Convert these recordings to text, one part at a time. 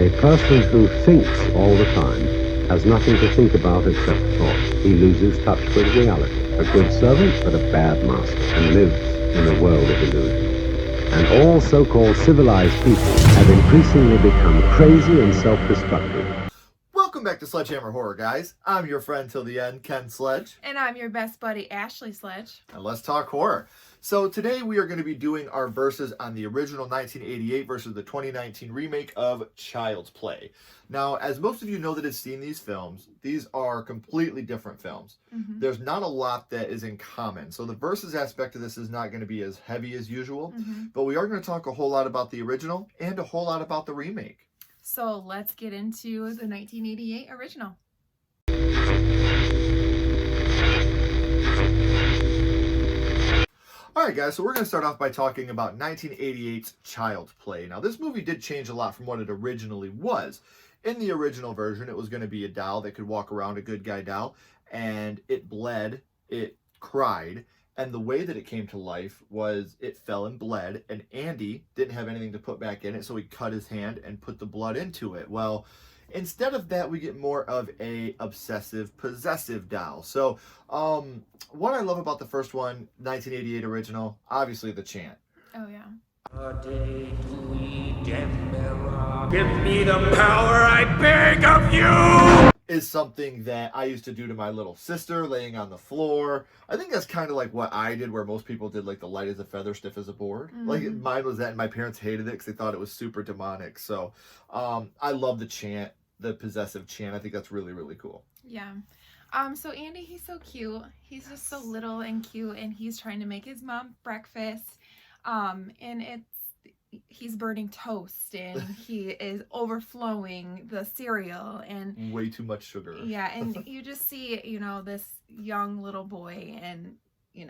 A person who thinks all the time has nothing to think about except thought. He loses touch with reality. A good servant, but a bad master, and lives in a world of illusion. And all so-called civilized people have increasingly become crazy and self-destructive. Welcome back to Sledgehammer Horror, guys. I'm your friend till the end, Ken Sledge. And I'm your best buddy, Ashley Sledge. And let's talk horror. So today we are going to be doing our verses on the original 1988 versus the 2019 remake of Child's Play. Now, as most of you know that have seen these films, these are completely different films. Mm-hmm. There's not a lot that is in common. So the versus aspect of this is not going to be as heavy as usual, but we are going to talk a whole lot about the original and a whole lot about the remake. So let's get into the 1988 original. Alright guys, so we're going to start off by talking about 1988's Child's Play. Now this movie did change a lot from what it originally was. In the original version, it was going to be a doll that could walk around, a good guy doll, and it bled, it cried, and the way that it came to life was it fell and bled, and Andy didn't have anything to put back in it, so he cut his hand and put the blood into it. Well, instead of that, we get more of a obsessive, possessive doll. So, what I love about the first one, 1988 original, obviously the chant. Oh, yeah. A day to eat death mirror. Give me the power, I beg of you! Is something that I used to do to my little sister laying on the floor. I think that's kind of like what I did, where most people did like the light as a feather, stiff as a board. Mm-hmm. Like mine was that, and my parents hated it because they thought it was super demonic. So I love the chant, the possessive chant. I think that's really, really cool. Yeah. So Andy, he's so cute. He's just so little and cute, and he's trying to make his mom breakfast. And he's burning toast, and he is overflowing the cereal, and way too much sugar. Yeah, and you just see, this young little boy, and you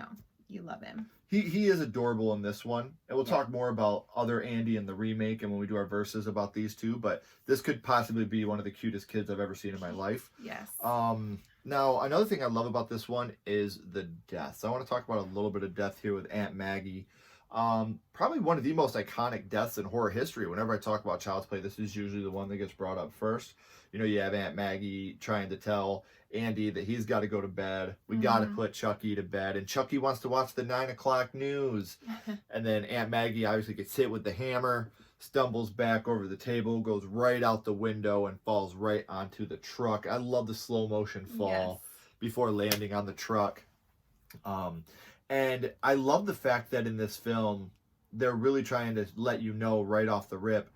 love him. He is adorable in this one, and we'll talk more about other Andy in the remake and when we do our verses about these two, but this could possibly be one of the cutest kids I've ever seen in my life. Yes. Now, another thing I love about this one is the deaths. I want to talk about a little bit of death here with Aunt Maggie. Probably one of the most iconic deaths in horror history. Whenever I talk about Child's Play, this is usually the one that gets brought up first. You have Aunt Maggie trying to tell Andy that he's got to go to bed. We got to put Chucky to bed. And Chucky wants to watch the 9 o'clock news. And then Aunt Maggie obviously gets hit with the hammer, stumbles back over the table, goes right out the window, and falls right onto the truck. I love the slow motion fall before landing on the truck. And I love the fact that in this film, they're really trying to let you know right off the rip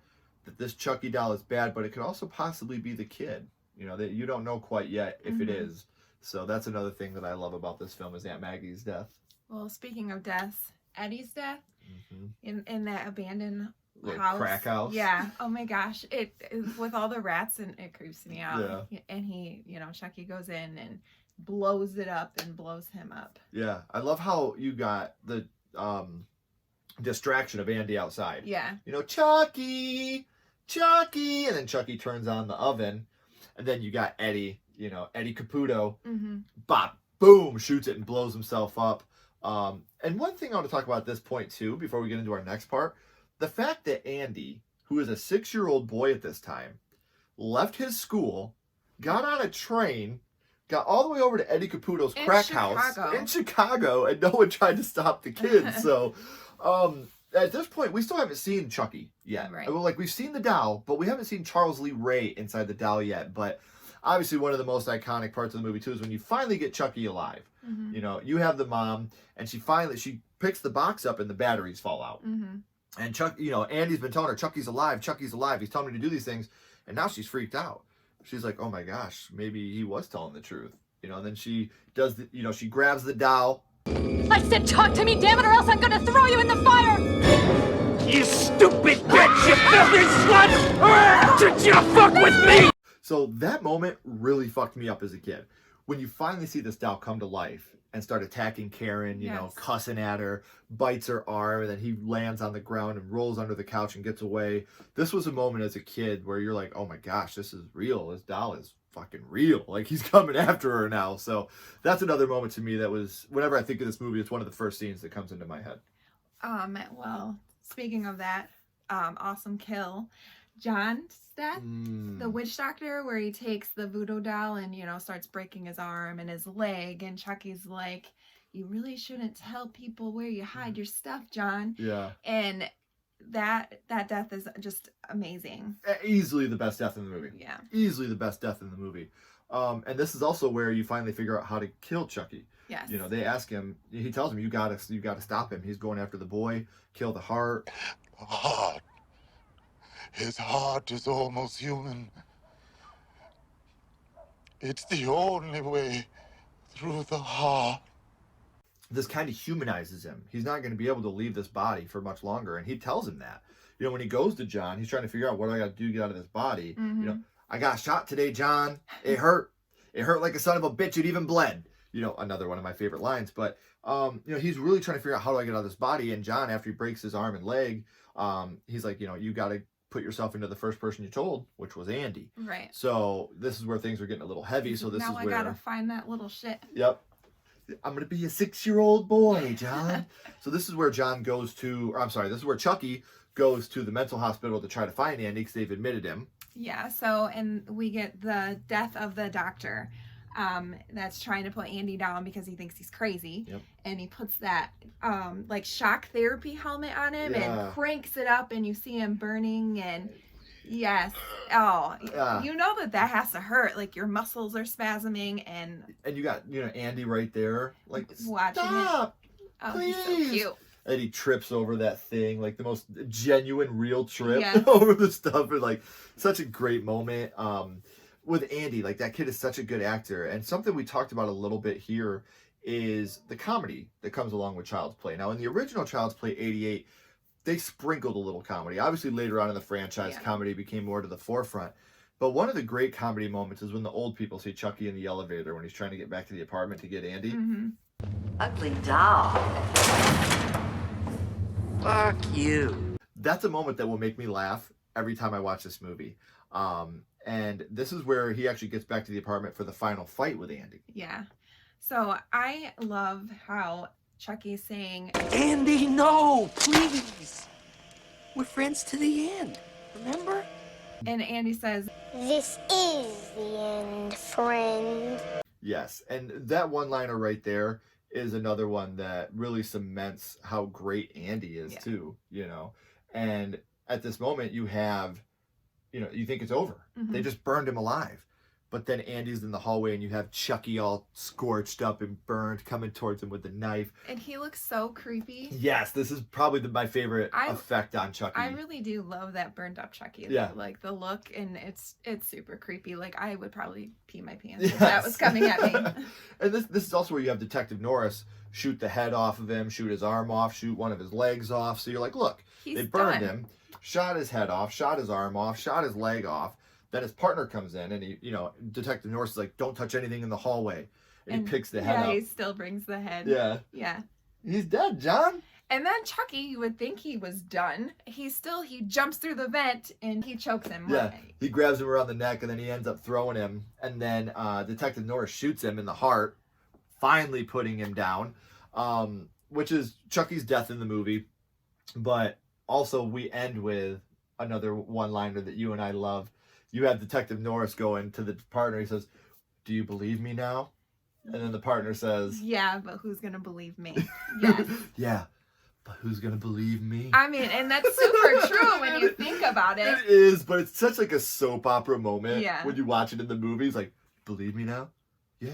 that this Chucky doll is bad, but it could also possibly be the kid. That you don't know quite yet if it is. So that's another thing that I love about this film is Aunt Maggie's death. Well, speaking of deaths, Eddie's death in that abandoned house. Crack house. Yeah. Oh my gosh. It with all the rats, and it creeps me out. Yeah. And he, Chucky goes in and blows it up and blows him up. Yeah. I love how you got the distraction of Andy outside. Yeah. Chucky, and then Chucky turns on the oven, and then you got Eddie, Eddie Caputo, bop, boom, shoots it and blows himself up. And one thing I want to talk about at this point too, before we get into our next part, the fact that Andy, who is a 6-year-old boy at this time, left his school, got on a train, got all the way over to Eddie Caputo's crack house in Chicago, and no one tried to stop the kids. So, at this point, we still haven't seen Chucky yet. Right. We've seen the doll, but we haven't seen Charles Lee Ray inside the doll yet. But obviously, one of the most iconic parts of the movie too is when you finally get Chucky alive. You have the mom, and she picks the box up, and the batteries fall out. And Chuck, Andy's been telling her Chucky's alive. He's telling me to do these things, and now she's freaked out. She's like, oh my gosh, maybe he was telling the truth. And then she does she grabs the doll. I said talk to me, damn it, or else I'm gonna throw you in the fire! You stupid bitch, you filthy slut! Did you fuck with me? So that moment really fucked me up as a kid. When you finally see this doll come to life and start attacking Karen, cussing at her, bites her arm, and then he lands on the ground and rolls under the couch and gets away. This was a moment as a kid where you're like, oh my gosh, this is real. This doll is fucking real. Like, he's coming after her now. So that's another moment to me that was, whenever I think of this movie, it's one of the first scenes that comes into my head. Well, speaking of that, awesome kill. John death, the witch doctor, where he takes the voodoo doll and, starts breaking his arm and his leg. And Chucky's like, you really shouldn't tell people where you hide your stuff, John. Yeah. And that death is just amazing. Easily the best death in the movie. Yeah. Easily the best death in the movie. And this is also where you finally figure out how to kill Chucky. Yes. They ask him, he tells him, you gotta stop him. He's going after the boy, kill the heart. Heart. His heart is almost human. It's the only way through the heart. This kind of humanizes him. He's not going to be able to leave this body for much longer. And he tells him that. When he goes to John, he's trying to figure out, what do I got to do to get out of this body? I got shot today, John. It hurt. It hurt like a son of a bitch. It even bled. Another one of my favorite lines. But, he's really trying to figure out, how do I get out of this body? And John, after he breaks his arm and leg, he's like, you got to put yourself into the first person you told, which was Andy. Right. So this is where things are getting a little heavy. So this now is where I got to find that little shit. Yep. I'm going to be a 6-year-old boy, John. So this is where this is where Chucky goes to the mental hospital to try to find Andy because they've admitted him. Yeah, and we get the death of the doctor that's trying to put Andy down because he thinks he's crazy. Yep. And he puts that shock therapy helmet on him and cranks it up, and you see him burning, and yes. Oh, you know that has to hurt. Like, your muscles are spasming, and you got, Andy right there, like, watching stop, it. Oh, please. He's so cute. And he trips over that thing, like the most genuine, real trip Yeah. over the stuff. And like, such a great moment with Andy. Like, that kid is such a good actor. And something we talked about a little bit here is the comedy that comes along with Child's Play. Now, in the original Child's Play 88, they sprinkled a little comedy. Obviously, later on in the franchise, comedy became more to the forefront. But one of the great comedy moments is when the old people see Chucky in the elevator when he's trying to get back to the apartment to get Andy. Mm-hmm. Ugly doll. Fuck you. That's a moment that will make me laugh every time I watch this movie. And this is where he actually gets back to the apartment for the final fight with Andy. Yeah. So I love how Chucky's saying, Andy, no, please. We're friends to the end, remember? and Andy says, This is the end, friend. Yes, and that one-liner right there is another one that really cements how great Andy is too, And at this moment you have, you think it's over. Mm-hmm. They just burned him alive. But then Andy's in the hallway and you have Chucky all scorched up and burned coming towards him with the knife. and he looks so creepy. Yes, this is probably my favorite effect on Chucky. I really do love that burned up Chucky. Yeah. Like the look, and it's super creepy. Like, I would probably pee my pants if that was coming at me. And this is also where you have Detective Norris shoot the head off of him, shoot his arm off, shoot one of his legs off. So you're like, look, He's they burned done. him, shot his head off, shot his arm off, shot his leg off. Then his partner comes in and he, Detective Norris is like, don't touch anything in the hallway. And he picks the head up. Yeah, he still brings the head. Yeah. Yeah. He's dead, John. And then Chucky, you would think he was done. He jumps through the vent and he chokes him. Yeah. He grabs him around the neck and then he ends up throwing him. And then Detective Norris shoots him in the heart, finally putting him down, which is Chucky's death in the movie. But also we end with another one-liner that you and I love. You have Detective Norris going to the partner. He says, do you believe me now? And then the partner says, yeah, but who's going to believe me? Yes. yeah, but who's going to believe me? I mean, and that's super true when you think about it. It is, but it's such like a soap opera moment Yeah. when you watch it in the movies. Like, believe me now? Yeah.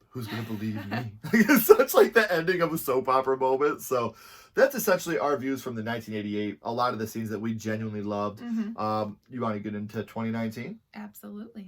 Who's going to believe me? It's such like the ending of a soap opera moment. So that's essentially our views from the 1988. A lot of the scenes that we genuinely loved. Mm-hmm. You want to get into 2019? Absolutely.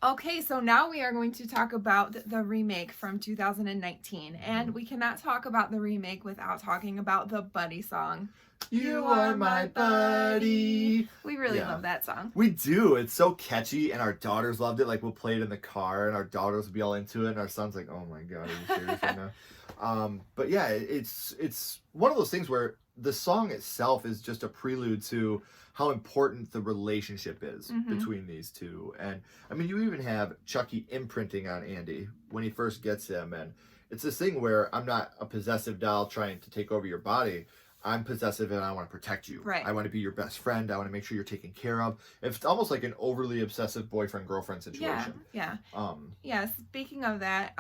Okay, so now we are going to talk about the remake from 2019. And we cannot talk about the remake without talking about the Buddy song. You are my buddy. We really love that song. We do. It's so catchy, and our daughters loved it. Like, we'll play it in the car, and our daughters will be all into it, and our son's like, oh my God, are you serious right now? But yeah, it's one of those things where the song itself is just a prelude to how important the relationship is between these two. And I mean, you even have Chucky imprinting on Andy when he first gets him, and it's this thing where I'm not a possessive doll trying to take over your body. I'm possessive and I want to protect you. Right. I want to be your best friend. I want to make sure you're taken care of. It's almost like an overly obsessive boyfriend-girlfriend situation. Yeah. Speaking of that,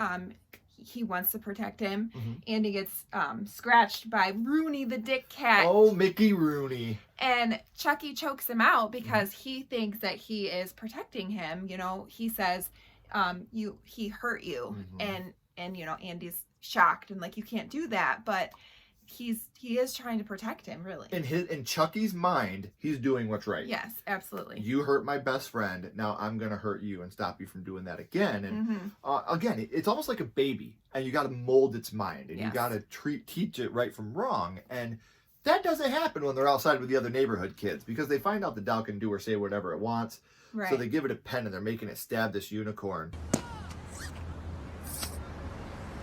he wants to protect him. Andy gets scratched by Rooney the dick cat. Oh, Mickey Rooney. And Chucky chokes him out because he thinks that he is protecting him. You know, he says, he hurt you. And you know, Andy's shocked and like, you can't do that. But he is trying to protect him, really. In Chucky's mind, he's doing what's right. Yes, absolutely. You hurt my best friend. Now I'm gonna hurt you and stop you from doing that again. And again, it's almost like a baby, and you got to mold its mind, and you got to teach it right from wrong. And that doesn't happen when they're outside with the other neighborhood kids, because they find out the doll can do or say whatever it wants. Right. So they give it a pen and they're making it stab this unicorn.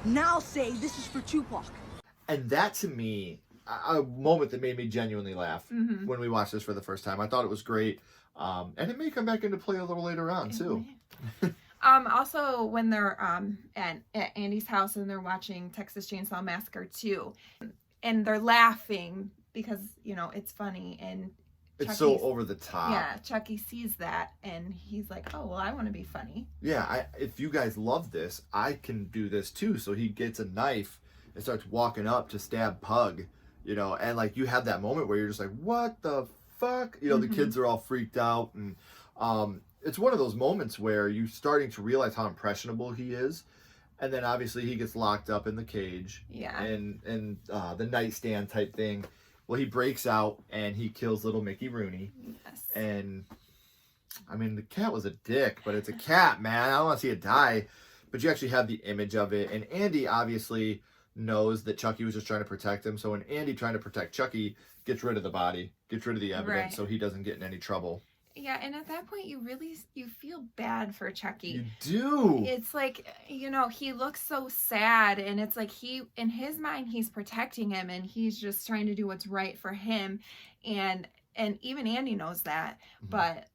Now say this is for Tupac. And that, to me, a moment that made me genuinely laugh when we watched this for the first time. I thought it was great. And it may come back into play a little later on, too. Also, when they're at Andy's house and they're watching Texas Chainsaw Massacre 2, and they're laughing because, you know, it's funny, and it's so over the top. Yeah, Chucky sees that, and he's like, oh, well, I want to be funny. Yeah, if you guys love this, I can do this, too. So he gets a knife and starts walking up to stab Pug, you know, and like you have that moment where you're just like, what the fuck? You know, the kids are all freaked out, and it's one of those moments where you're starting to realize how impressionable he is. And then obviously he gets locked up in the cage. Yeah. And the nightstand type thing. Well, he breaks out and he kills little Mickey Rooney. Yes. And I mean, the cat was a dick, but it's a cat, man. I don't want to see it die. But you actually have the image of it. And Andy obviously knows that Chucky was just trying to protect him. So when Andy trying to protect Chucky gets rid of the body, gets rid of the evidence, so he doesn't get in any trouble. Yeah, and at that point you feel bad for Chucky. You do. It's like, you know, he looks so sad, and it's like in his mind he's protecting him, and he's just trying to do what's right for him, and even Andy knows that, but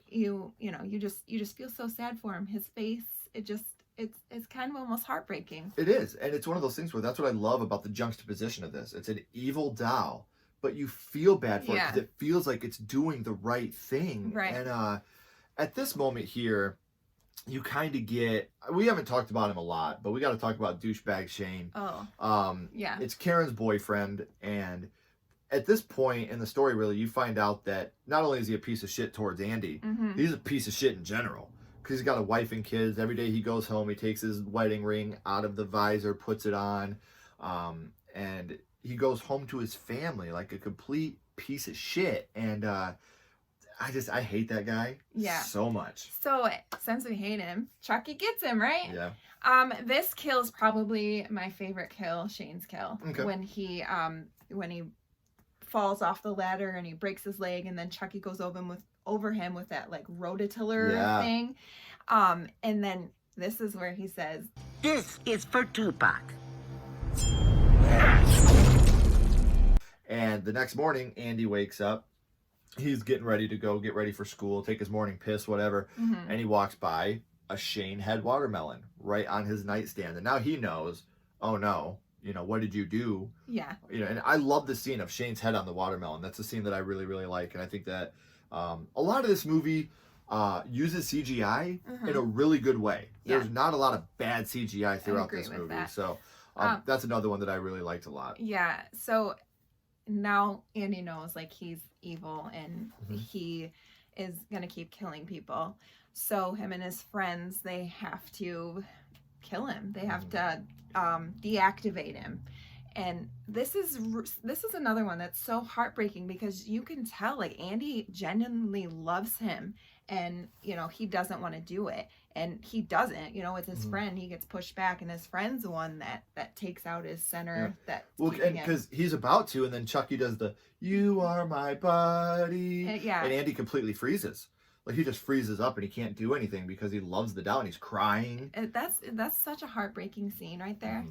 you just feel so sad for him. His face, it's kind of almost heartbreaking. It is, and it's one of those things where that's what I love about the juxtaposition of this. It's an evil doll, but you feel bad for it because it feels like it's doing the right thing. Right. And at this moment here, you kind of get, we haven't talked about him a lot, but we got to talk about douchebag Shane. Yeah. It's Karen's boyfriend, and at this point in the story, really, you find out that not only is he a piece of shit towards Andy, he's a piece of shit in general. Because he's got a wife and kids. Every day he goes home, he takes his wedding ring out of the visor, puts it on, and he goes home to his family like a complete piece of shit. And I hate that guy so much. So since we hate him, Chucky gets him, right? Yeah. This kill's probably my favorite kill, Shane's kill. Okay. When he falls off the ladder and he breaks his leg, and then Chucky goes over him with that like rototiller thing. And then this is where he says, "This is for Tupac." And the next morning, Andy wakes up. He's getting ready to go get ready for school, take his morning piss, whatever. And he walks by a Shane head watermelon right on his nightstand. And now he knows, oh no, you know, what did you do? Yeah. You know, and I love the scene of Shane's head on the watermelon. That's a scene that I really, really like. And I think that a lot of this movie uses CGI in a really good way. There's not a lot of bad CGI throughout this movie. That. So that's another one that I really liked a lot. Yeah. So now Andy knows like he's evil and he is going to keep killing people. So him and his friends, they have to kill him. They have to deactivate him. And this is another one that's so heartbreaking because you can tell like Andy genuinely loves him, and you know he doesn't want to do it, and he doesn't. You know, with his friend, he gets pushed back, and his friend's the one that takes out his center. And because he's about to, and then Chucky does the "You are my buddy," and Andy completely freezes. Like he just freezes up and he can't do anything because he loves the doll and he's crying. That's such a heartbreaking scene right there.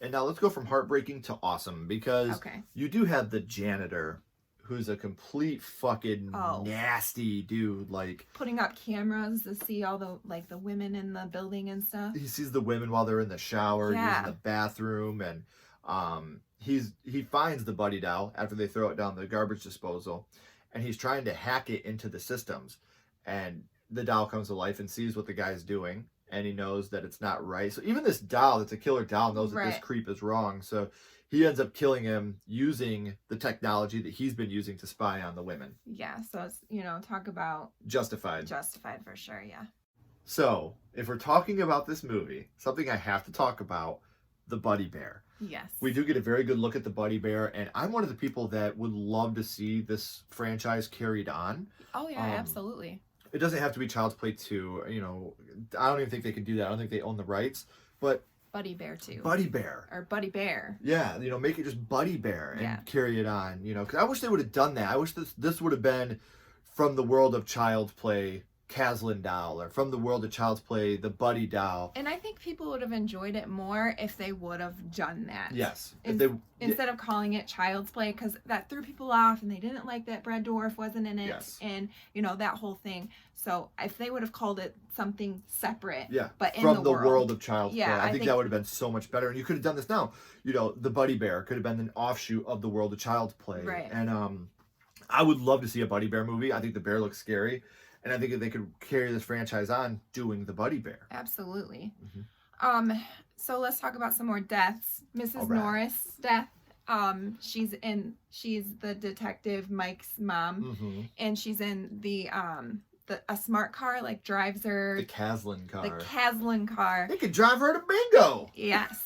And now let's go from heartbreaking to awesome, because you do have the janitor who's a complete fucking nasty dude. Like putting up cameras to see all the the women in the building and stuff. He sees the women while they're in the shower, using the bathroom, and he finds the buddy doll after they throw it down the garbage disposal, and he's trying to hack it into the systems, and the doll comes to life and sees what the guy's doing, and he knows that it's not right. So even this doll, that's a killer doll, knows that this creep is wrong. So he ends up killing him using the technology that he's been using to spy on the women. Yeah, so it's, talk about... Justified. Justified for sure, yeah. So, if we're talking about this movie, something I have to talk about, the Buddy Bear. Yes. We do get a very good look at the Buddy Bear, and I'm one of the people that would love to see this franchise carried on. Oh, yeah, absolutely. It doesn't have to be Child's Play 2, I don't even think they can do that. I don't think they own the rights, but... Buddy Bear 2. Buddy Bear. Or Buddy Bear. Yeah, make it just Buddy Bear and carry it on, because I wish they would have done that. I wish this would have been from the world of Child's Play, Caslin doll, or from the world of Child's Play, the Buddy doll. And I think people would have enjoyed it more if they would have done that. Yes. Instead of calling it Child's Play, because that threw people off and they didn't like that Brad Dwarf wasn't in it, and that whole thing. So if they would have called it something separate, but from the world of Child's Play, I think that would have been so much better. And you could have done this now. The Buddy Bear could have been an offshoot of the world of Child's Play. Right. And I would love to see a Buddy Bear movie. I think the bear looks scary. And I think if they could carry this franchise on doing the Buddy Bear. Absolutely. So let's talk about some more deaths. Mrs. Norris Death. She's the detective Mike's mom, and she's in a smart car, drives her. The Caslin car. The Caslin car. They could drive her to bingo. Yes.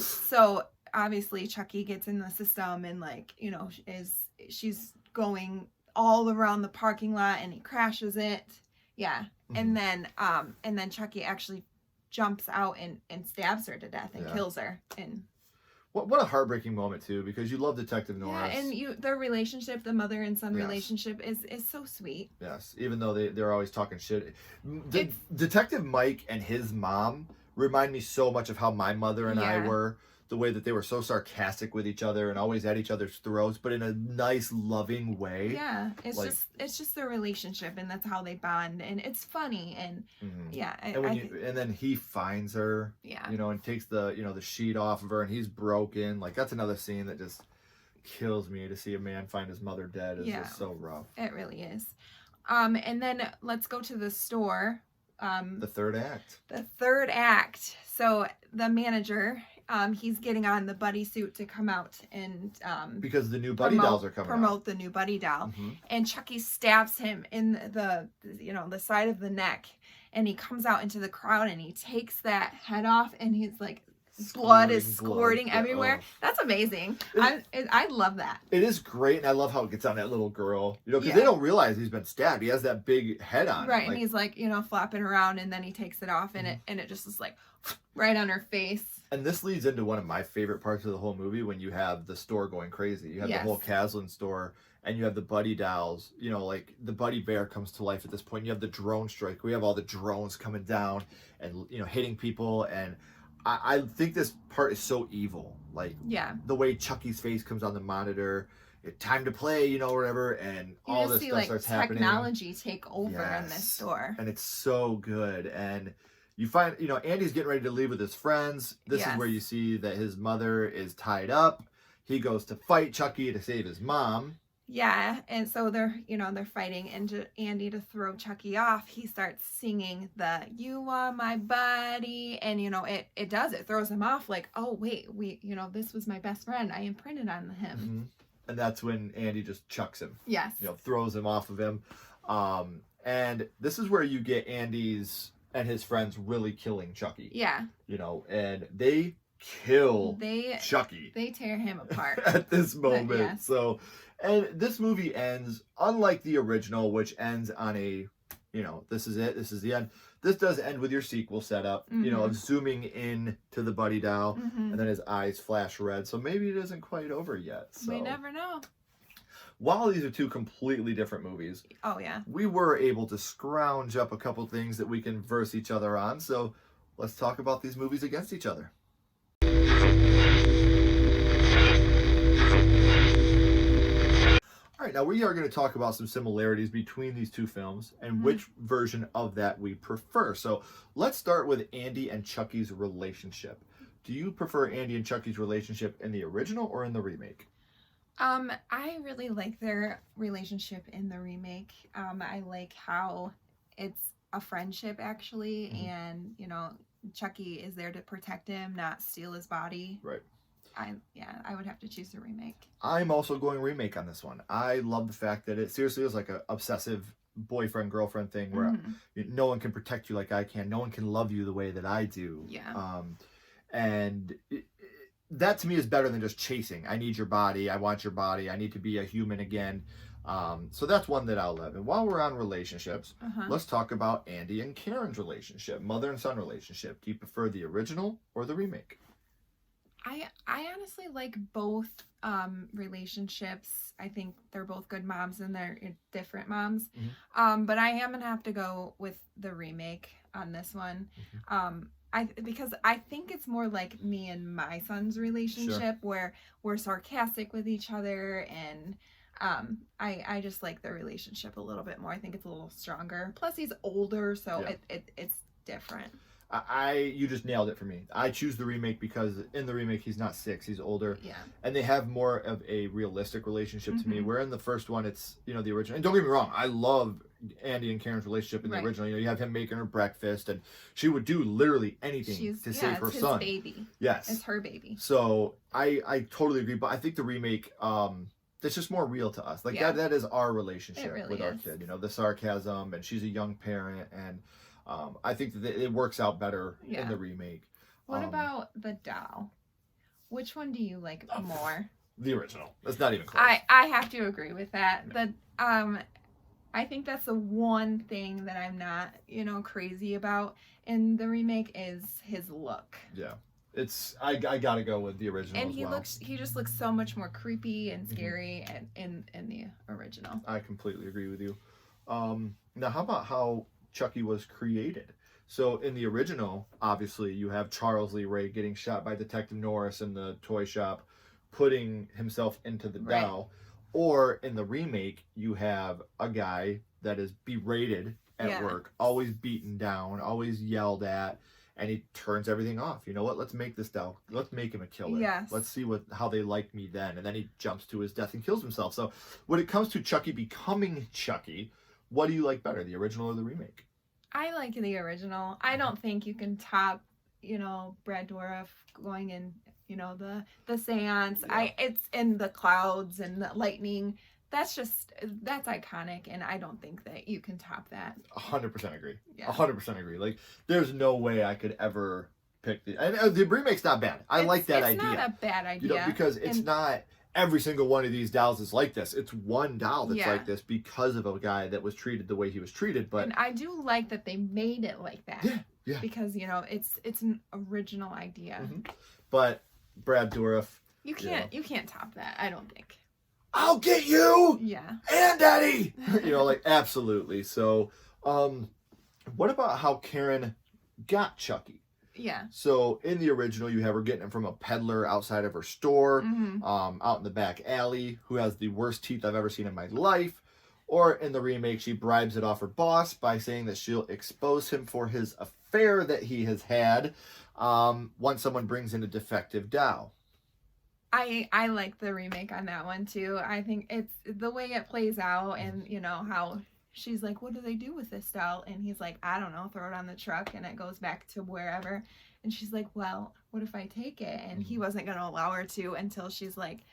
So obviously Chucky gets in the system and she's going all around the parking lot and he crashes it. Yeah. And then Chucky actually jumps out and stabs her to death and kills her. And what a heartbreaking moment too, because you love Detective Norris. Yeah, and their relationship, the mother and son relationship is so sweet. Yes, even though they're always talking shit. Detective Mike and his mom remind me so much of how my mother and I were. The way that they were so sarcastic with each other and always at each other's throats, but in a nice, loving way. Yeah, it's just their relationship, and that's how they bond, and it's funny, and and then he finds her, and takes the sheet off of her, and he's broken. That's another scene that just kills me, to see a man find his mother dead is just so rough. It really is. And then let's go to the store. The third act. The third act. So the manager. He's getting on the buddy suit to come out and because the new buddy dolls are coming out. The new buddy doll, and Chucky stabs him in the side of the neck, and he comes out into the crowd and he takes that head off, and he's blood is squirting everywhere. That's amazing. I love that. It is great, and I love how it gets on that little girl. Because they don't realize he's been stabbed. He has that big head on. Right, and he's flopping around, and then he takes it off, and it just is right on her face. And this leads into one of my favorite parts of the whole movie, when you have the store going crazy. You have the whole Caslin store, and you have the Buddy dolls. The Buddy Bear comes to life at this point. You have the drone strike. We have all the drones coming down and hitting people. And I think this part is so evil. The way Chucky's face comes on the monitor. Time to play, whatever, and all this stuff starts happening. Technology take over in this store. And it's so good. And you find, Andy's getting ready to leave with his friends. This is where you see that his mother is tied up. He goes to fight Chucky to save his mom. Yeah, and so they're fighting, and Andy, to throw Chucky off, he starts singing the "You Are My Buddy," and it throws him off, oh wait, this was my best friend, I imprinted on him. And that's when Andy just chucks him. Yes. Throws him off of him. And this is where you get Andy's and his friends really killing Chucky. Yeah. And they kill Chucky. They tear him apart at this moment. So, and this movie ends, unlike the original, which ends on a, this is it, this is the end. This does end with your sequel setup, of zooming in to the Buddy doll, and then his eyes flash red. So maybe it isn't quite over yet. So. We never know. While these are two completely different movies, we were able to scrounge up a couple things that we can verse each other on. So let's talk about these movies against each other. right, now we are going to talk about some similarities between these two films and which version of that we prefer. So let's start with Andy and Chucky's relationship. Do you prefer Andy and Chucky's relationship in the original or in the remake? I really like their relationship in the remake. I like how it's a friendship actually, and you know, Chucky is there to protect him, not steal his body. Right. I would have to choose the remake. I'm also going remake on this one. I love the fact that it seriously is like an obsessive boyfriend-girlfriend thing where no one can protect you like I can. No one can love you the way that I do. Yeah. That to me is better than just chasing. I need your body. I want your body. I need to be a human again. So that's one that I'll love. And while we're on relationships, let's talk about Andy and Karen's relationship, mother and son relationship. Do you prefer the original or the remake? I honestly like both relationships. I think they're both good moms and they're different moms. But I am gonna have to go with the remake on this one. Because I think it's more like me and my son's relationship where we're sarcastic with each other, and I just like the relationship a little bit more. I think it's a little stronger. Plus he's older, so it's different. You just nailed it for me. I choose the remake because in the remake he's not 6, he's older. Yeah. And they have more of a realistic relationship to me. Where in the first one it's, you know, the original. And don't get me wrong, I love Andy and Karen's relationship in the original. You know, you have him making her breakfast and she would do literally anything to save her son. It's his baby. Yes. It's her baby. So I totally agree, but I think the remake that's just more real to us. Like that is our relationship with our kid. You know, the sarcasm, and she's a young parent, and I think that it works out better in the remake. What about the doll? Which one do you like more? The original. That's not even close. I have to agree with that. I think that's the one thing that I'm not, you know, crazy about in the remake is his look. Yeah. I gotta go with the original. And as he just looks so much more creepy and scary in the original. I completely agree with you. Now how about how Chucky was created? So in the original, obviously you have Charles Lee Ray getting shot by Detective Norris in the toy shop, putting himself into the doll. Or in the remake, you have a guy that is berated at work, always beaten down, always yelled at, and he turns everything off. You know what? Let's make this doll. Let's make him a killer. Yes. Let's see how they like me then. And then he jumps to his death and kills himself. So when it comes to Chucky becoming Chucky, what do you like better, the original or the remake? I like the original. I don't think you can top, you know, Brad Dwarf going in, you know, the seance. It's in the clouds and the lightning. That's iconic, and I don't think that you can top that. 100% agree. Yeah. 100% agree. Like, there's no way I could ever pick the remake's not bad. I like that idea. It's not a bad idea. You know, because it's not every single one of these dolls is like this. It's one doll that's like this because of a guy that was treated the way he was treated. But and I do like that they made it like that. Yeah. Because, you know, it's an original idea. But Brad Dourif, you can't top that, I don't think. I'll get you. Yeah. And Daddy. You know, like, absolutely. So, what about how Karen got Chucky? Yeah. So in the original, you have her getting him from a peddler outside of her store, out in the back alley, who has the worst teeth I've ever seen in my life. Or in the remake, she bribes it off her boss by saying that she'll expose him for his affair that he has had once someone brings in a defective doll. I like the remake on that one too. I think it's the way it plays out, and you know how she's like, what do they do with this doll? And he's like, I don't know, throw it on the truck and it goes back to wherever. And she's like, well, what if I take it? And he wasn't going to allow her to until she's like,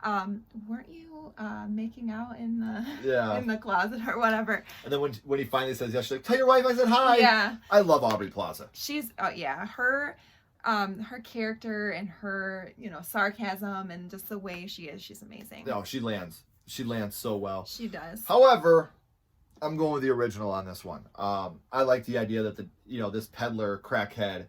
weren't you making out in the closet or whatever? And then when he finally says yes, she's like, tell your wife I said hi. Yeah. I love Audrey Plaza. She's, her character and her, you know, sarcasm and just the way she is, she's amazing. No, she lands so well. She does. However, I'm going with the original on this one. I like the idea that this peddler crackhead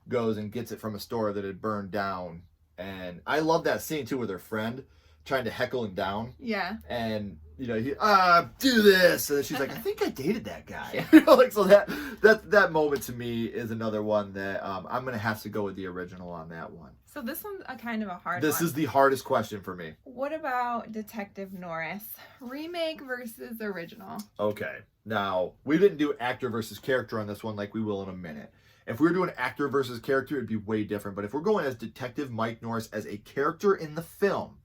goes and gets it from a store that had burned down, and I love that scene too with her friend trying to heckle him down. Yeah. And he do this, and then she's like, I think I dated that guy. Yeah. So that moment to me is another one that I'm gonna have to go with the original on that one. So this one's a kind of a hard one. This is the hardest question for me. what about Detective Norris? Remake versus original. Okay. Now, we didn't do actor versus character on this one like we will in a minute. If we were doing actor versus character, it'd be way different. But if we're going as Detective Mike Norris as a character in the film,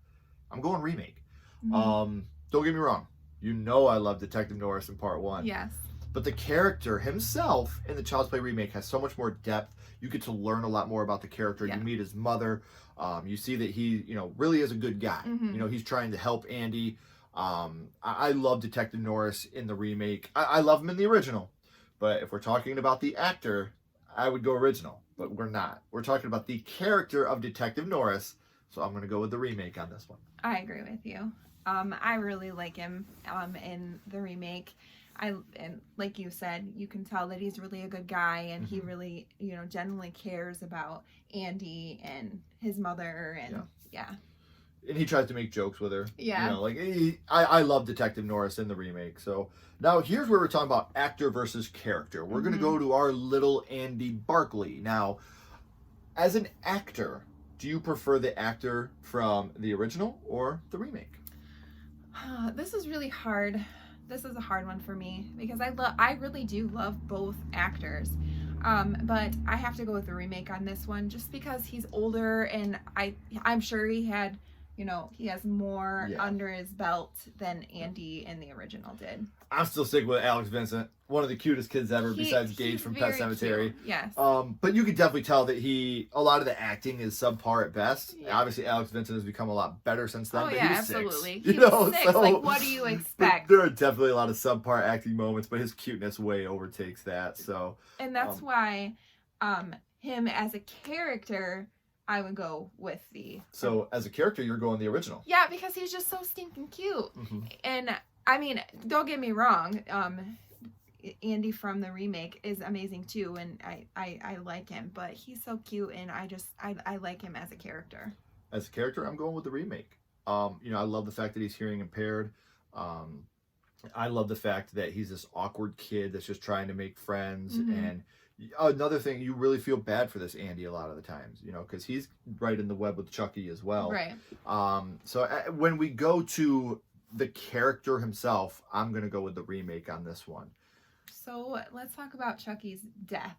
I'm going remake. Mm-hmm. Don't get me wrong. You know I love Detective Norris in part 1. Yes. But the character himself in the Child's Play remake has so much more depth. You get to learn a lot more about the character. Yeah. You meet his mother. You see that he, really is a good guy. Mm-hmm. He's trying to help Andy. I love Detective Norris in the remake. I love him in the original. But if we're talking about the actor, I would go original. But we're not. We're talking about the character of Detective Norris. So I'm going to go with the remake on this one. I agree with you. I really like him in the remake. And like you said, you can tell that he's really a good guy, and he really, genuinely cares about Andy and his mother, and yeah. And he tries to make jokes with her. Yeah. I love Detective Norris in the remake. So now here's where we're talking about actor versus character. We're going to go to our little Andy Barkley. Now, as an actor, do you prefer the actor from the original or the remake? This is really hard. This is a hard one for me because I really do love both actors. But I have to go with the remake on this one just because he's older, and I'm sure he had, he has more under his belt than Andy in the original did. I'm still sticking with Alex Vincent, one of the cutest kids ever besides Gage from Pet Sematary. Cute. Yes. But you can definitely tell that a lot of the acting is subpar at best. Yeah. Obviously, Alex Vincent has become a lot better since then. Oh, but yeah, he was absolutely. 6. He was 6. Like, what do you expect? There are definitely a lot of subpar acting moments, but his cuteness way overtakes that. So, and that's why him as a character, I would go with the... So, as a character, you're going the original. Yeah, because he's just so stinking cute. Mm-hmm. And, I mean, don't get me wrong, Andy from the remake is amazing too, and I like him, but he's so cute, and I like him as a character. As a character, I'm going with the remake. I love the fact that he's hearing impaired. I love the fact that he's this awkward kid that's just trying to make friends. And another thing, you really feel bad for this Andy a lot of the times, because he's right in the web with Chucky as well. Right. So when we go to the character himself, I'm going to go with the remake on this one. So let's talk about Chucky's death.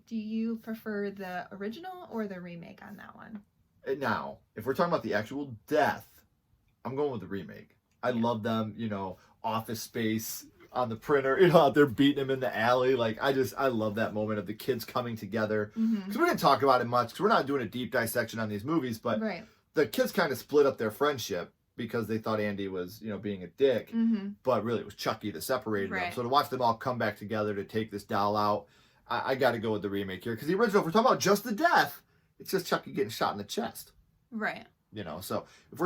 Do you prefer the original or the remake on that one? Now, if we're talking about the actual death, I'm going with the remake. I love them, Office Space on the printer, out there beating him in the alley. Like, I love that moment of the kids coming together. Because we didn't talk about it much, because we're not doing a deep dissection on these movies, but the kids kind of split up their friendship because they thought Andy was, being a dick, but really it was Chucky that separated them. So to watch them all come back together to take this doll out, I got to go with the remake here. Because the original, if we're talking about just the death, it's just Chucky getting shot in the chest. Right. So if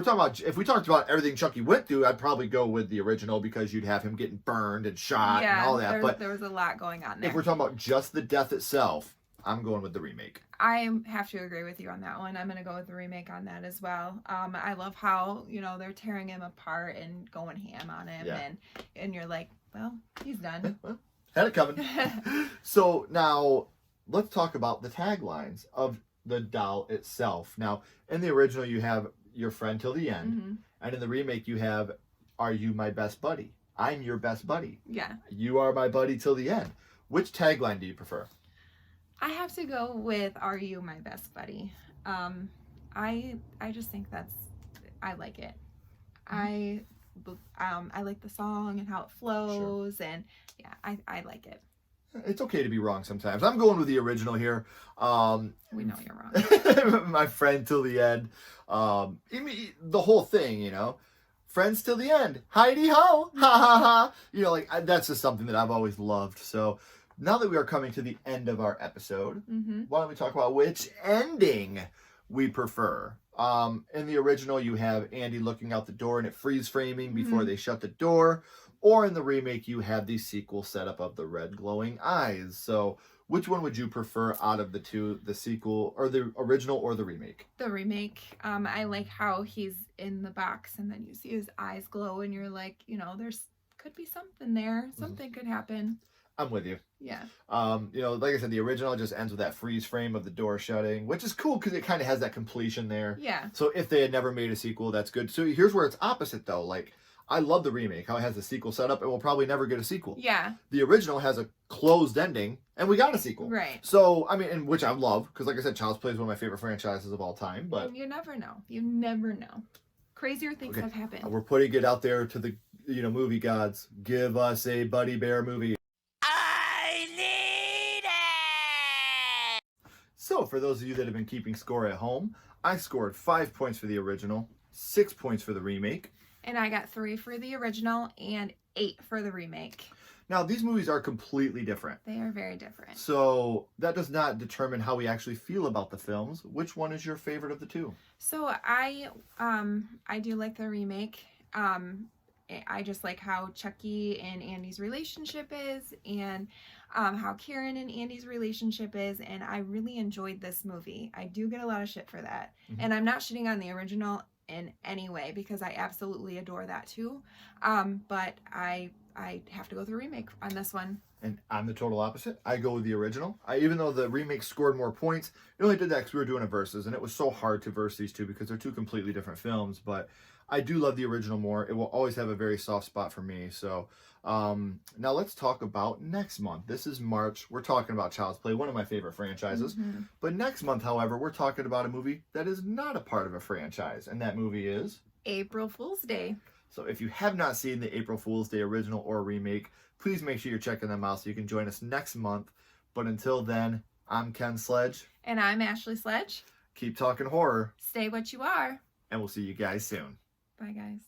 we talked about everything Chucky went through, I'd probably go with the original because you'd have him getting burned and shot and all that. But there was a lot going on there. If we're talking about just the death itself, I'm going with the remake. I have to agree with you on that one. I'm going to go with the remake on that as well. I love how, they're tearing him apart and going ham on him. Yeah. And you're like, well, he's done. Well, had it coming. So now let's talk about the taglines of the doll itself. Now, in the original, you have your friend till the end. And in the remake, you have, are you my best buddy? I'm your best buddy. Yeah. You are my buddy till the end. Which tagline do you prefer? I have to go with "Are you my best buddy?" I just think I like it. I like the song and how it flows, and yeah, I like it. It's okay to be wrong sometimes. I'm going with the original here. We know you're wrong. My friend till the end. The whole thing, friends till the end. Heidi ho, ha ha ha. That's just something that I've always loved. So. Now that we are coming to the end of our episode, why don't we talk about which ending we prefer? In the original, you have Andy looking out the door and it freeze framing before they shut the door. Or in the remake, you have the sequel setup of the red glowing eyes. So which one would you prefer out of the two, the sequel or the original or the remake? The remake. I like how he's in the box and then you see his eyes glow and you're like, there's could be something there. Something could happen. I'm with you. Yeah. Like I said, the original just ends with that freeze frame of the door shutting, which is cool because it kind of has that completion there. Yeah. So if they had never made a sequel, that's good. So here's where it's opposite though. Like, I love the remake, how it has a sequel set up, and we'll probably never get a sequel. Yeah. The original has a closed ending, and we got a sequel. Right. So, I mean, and which I love, because like I said, Child's Play is one of my favorite franchises of all time. But And you never know. You never know. Crazier things have happened. We're putting it out there to the movie gods. Give us a Buddy Bear movie. I need it! So, for those of you that have been keeping score at home, I scored 5 points for the original, 6 points for the remake. And I got 3 for the original and 8 for the remake. Now, these movies are completely different. They are very different. So, that does not determine how we actually feel about the films. Which one is your favorite of the two? So, I do like the remake. I just like how Chucky and Andy's relationship is, and how Karen and Andy's relationship is, and I really enjoyed this movie. I do get a lot of shit for that. Mm-hmm. And I'm not shitting on the original in any way, because I absolutely adore that too. But I have to go with the remake on this one. And I'm the total opposite. I go with the original. Even though the remake scored more points, it only did that because we were doing a versus, and it was so hard to verse these two because they're two completely different films. But I do love the original more. It will always have a very soft spot for me. So now let's talk about next month. This is March. We're talking about Child's Play, one of my favorite franchises. Mm-hmm. But next month, however, we're talking about a movie that is not a part of a franchise, and that movie is April Fool's Day. So if you have not seen the April Fool's Day original or remake, please make sure you're checking them out so you can join us next month. But until then, I'm Ken Sledge. And I'm Ashley Sledge. Keep talking horror. Stay what you are. And we'll see you guys soon. Bye, guys.